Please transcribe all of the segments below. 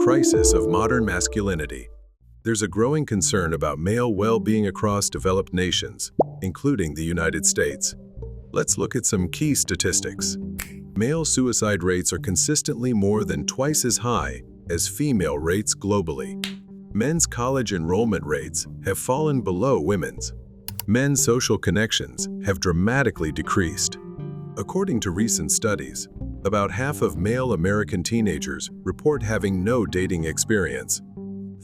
crisis of modern masculinity. There's a growing concern about male well-being across developed nations, including the United States. Let's look at some key statistics. Male suicide rates are consistently more than twice as high as female rates globally. Men's college enrollment rates have fallen below women's. Men's social connections have dramatically decreased. According to recent studies, about half of male American teenagers report having no dating experience.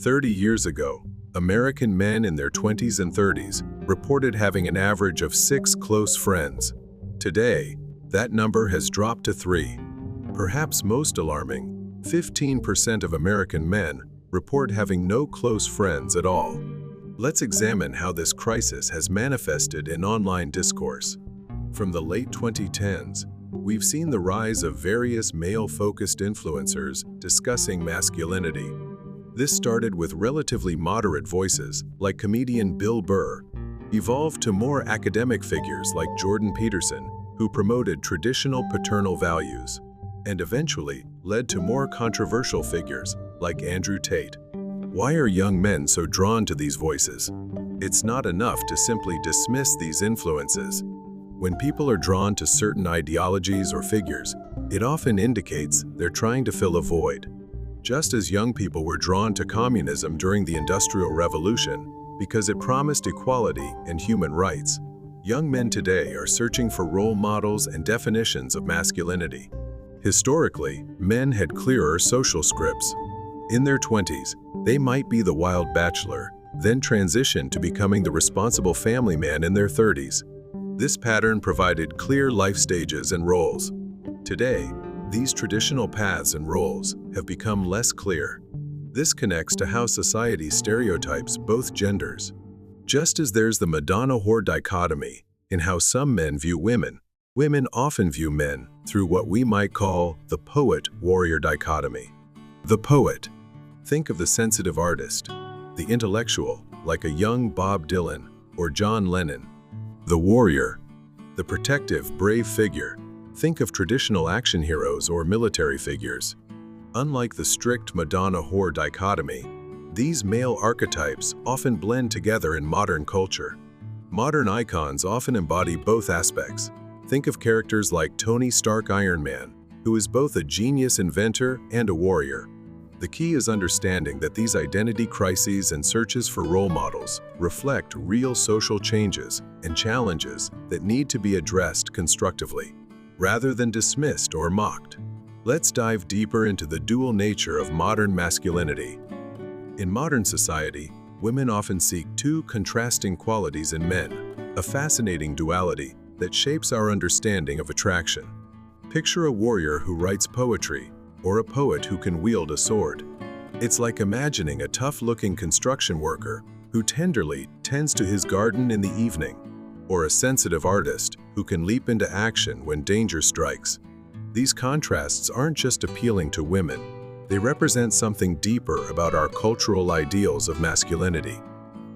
30 years ago, American men in their 20s and 30s reported having an average of 6 close friends. Today, that number has dropped to 3. Perhaps most alarming, 15% of American men report having no close friends at all. Let's examine how this crisis has manifested in online discourse. From the late 2010s, we've seen the rise of various male-focused influencers discussing masculinity. This started with relatively moderate voices, like comedian Bill Burr, evolved to more academic figures like Jordan Peterson, who promoted traditional paternal values, and eventually led to more controversial figures like Andrew Tate. Why are young men so drawn to these voices? It's not enough to simply dismiss these influences. When people are drawn to certain ideologies or figures, it often indicates they're trying to fill a void. Just as young people were drawn to communism during the Industrial Revolution because it promised equality and human rights, young men today are searching for role models and definitions of masculinity. Historically, men had clearer social scripts. In their 20s, they might be the wild bachelor, then transition to becoming the responsible family man in their 30s. This pattern provided clear life stages and roles. Today, these traditional paths and roles have become less clear. This connects to how society stereotypes both genders. Just as there's the Madonna-whore dichotomy in how some men view women, women often view men through what we might call the poet-warrior dichotomy. The poet. Think of the sensitive artist, the intellectual, like a young Bob Dylan or John Lennon. The warrior, the protective, brave figure. Think of traditional action heroes or military figures. Unlike the strict Madonna-whore dichotomy, these male archetypes often blend together in modern culture. Modern icons often embody both aspects. Think of characters like Tony Stark Iron Man, who is both a genius inventor and a warrior. The key is understanding that these identity crises and searches for role models reflect real social changes and challenges that need to be addressed constructively, rather than dismissed or mocked. Let's dive deeper into the dual nature of modern masculinity. In modern society, women often seek two contrasting qualities in men, a fascinating duality that shapes our understanding of attraction. Picture a warrior who writes poetry, or a poet who can wield a sword. It's like imagining a tough-looking construction worker who tenderly tends to his garden in the evening, or a sensitive artist who can leap into action when danger strikes. These contrasts aren't just appealing to women, they represent something deeper about our cultural ideals of masculinity.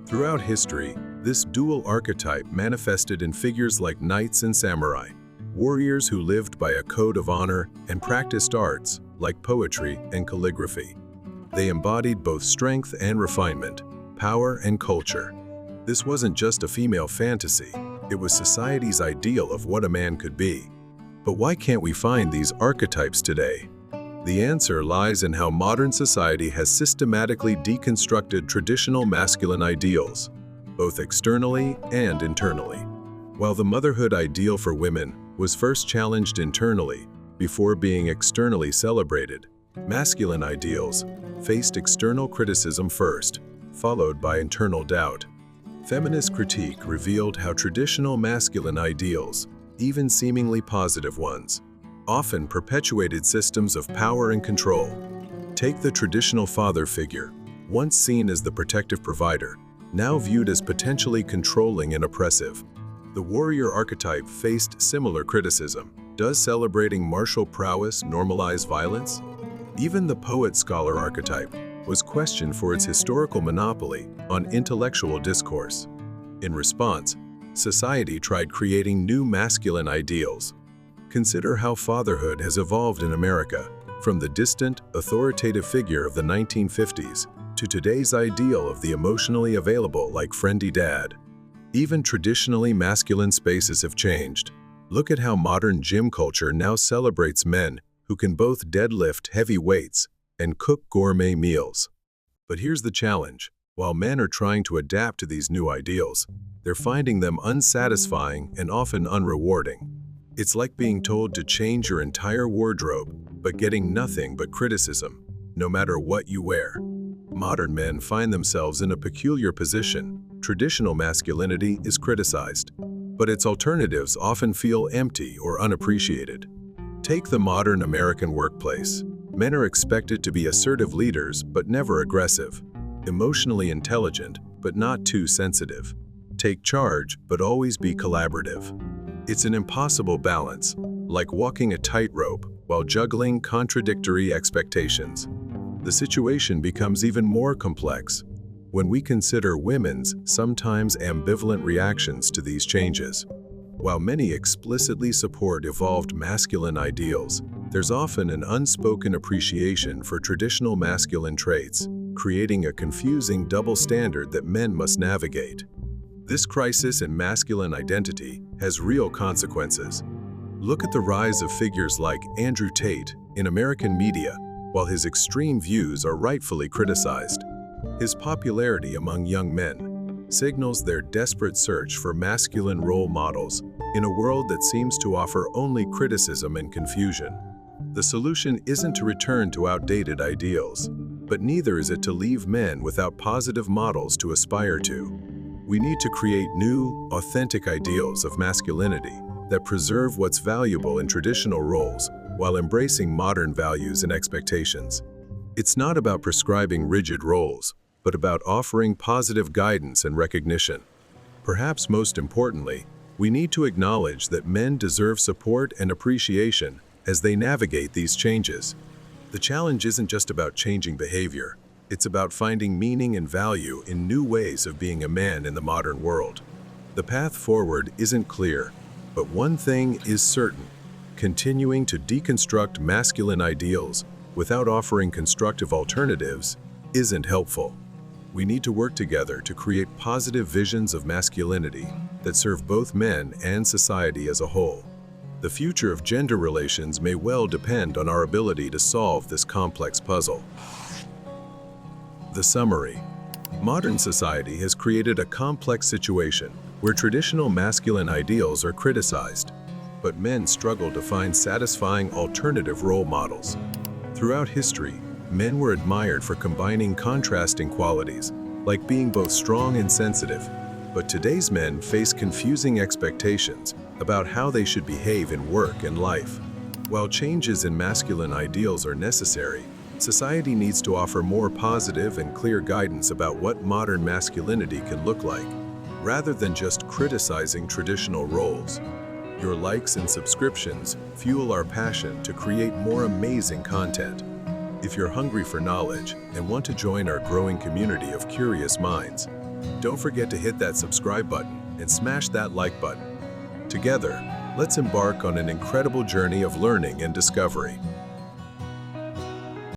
Throughout history, this dual archetype manifested in figures like knights and samurai, warriors who lived by a code of honor and practiced arts like poetry and calligraphy. They embodied both strength and refinement, power and culture. This wasn't just a female fantasy, it was society's ideal of what a man could be. But why can't we find these archetypes today? The answer lies in how modern society has systematically deconstructed traditional masculine ideals, both externally and internally. While the motherhood ideal for women was first challenged internally before being externally celebrated, masculine ideals faced external criticism first, followed by internal doubt. Feminist critique revealed how traditional masculine ideals, even seemingly positive ones, often perpetuated systems of power and control. Take the traditional father figure, once seen as the protective provider, now viewed as potentially controlling and oppressive. The warrior archetype faced similar criticism. Does celebrating martial prowess normalize violence? Even the poet-scholar archetype was questioned for its historical monopoly on intellectual discourse. In response, society tried creating new masculine ideals. Consider how fatherhood has evolved in America, From the distant, authoritative figure of the 1950s to today's ideal of the emotionally available like friendly dad. Even traditionally masculine spaces have changed. Look at how modern gym culture now celebrates men who can both deadlift heavy weights and cook gourmet meals. But here's the challenge. While men are trying to adapt to these new ideals, they're finding them unsatisfying and often unrewarding. It's like being told to change your entire wardrobe, but getting nothing but criticism, no matter what you wear. Modern men find themselves in a peculiar position. Traditional masculinity is criticized, but its alternatives often feel empty or unappreciated. Take the modern American workplace. Men are expected to be assertive leaders, but never aggressive. Emotionally intelligent, but not too sensitive. Take charge, but always be collaborative. It's an impossible balance, like walking a tightrope while juggling contradictory expectations. The situation becomes even more complex when we consider women's sometimes ambivalent reactions to these changes. While many explicitly support evolved masculine ideals, there's often an unspoken appreciation for traditional masculine traits, creating a confusing double standard that men must navigate. This crisis in masculine identity has real consequences. Look at the rise of figures like Andrew Tate in American media, while his extreme views are rightfully criticized. His popularity among young men signals their desperate search for masculine role models in a world that seems to offer only criticism and confusion. The solution isn't to return to outdated ideals, but neither is it to leave men without positive models to aspire to. We need to create new, authentic ideals of masculinity that preserve what's valuable in traditional roles while embracing modern values and expectations. It's not about prescribing rigid roles, but about offering positive guidance and recognition. Perhaps most importantly, we need to acknowledge that men deserve support and appreciation as they navigate these changes. The challenge isn't just about changing behavior. It's about finding meaning and value in new ways of being a man in the modern world. The path forward isn't clear, but one thing is certain: continuing to deconstruct masculine ideals without offering constructive alternatives isn't helpful. We need to work together to create positive visions of masculinity that serve both men and society as a whole. The future of gender relations may well depend on our ability to solve this complex puzzle. The summary. Modern society has created a complex situation where traditional masculine ideals are criticized, but men struggle to find satisfying alternative role models. Throughout history, men were admired for combining contrasting qualities, like being both strong and sensitive. But today's men face confusing expectations about how they should behave in work and life. While changes in masculine ideals are necessary, society needs to offer more positive and clear guidance about what modern masculinity can look like, rather than just criticizing traditional roles. Your likes and subscriptions fuel our passion to create more amazing content. If you're hungry for knowledge and want to join our growing community of curious minds, don't forget to hit that subscribe button and smash that like button. Together, let's embark on an incredible journey of learning and discovery.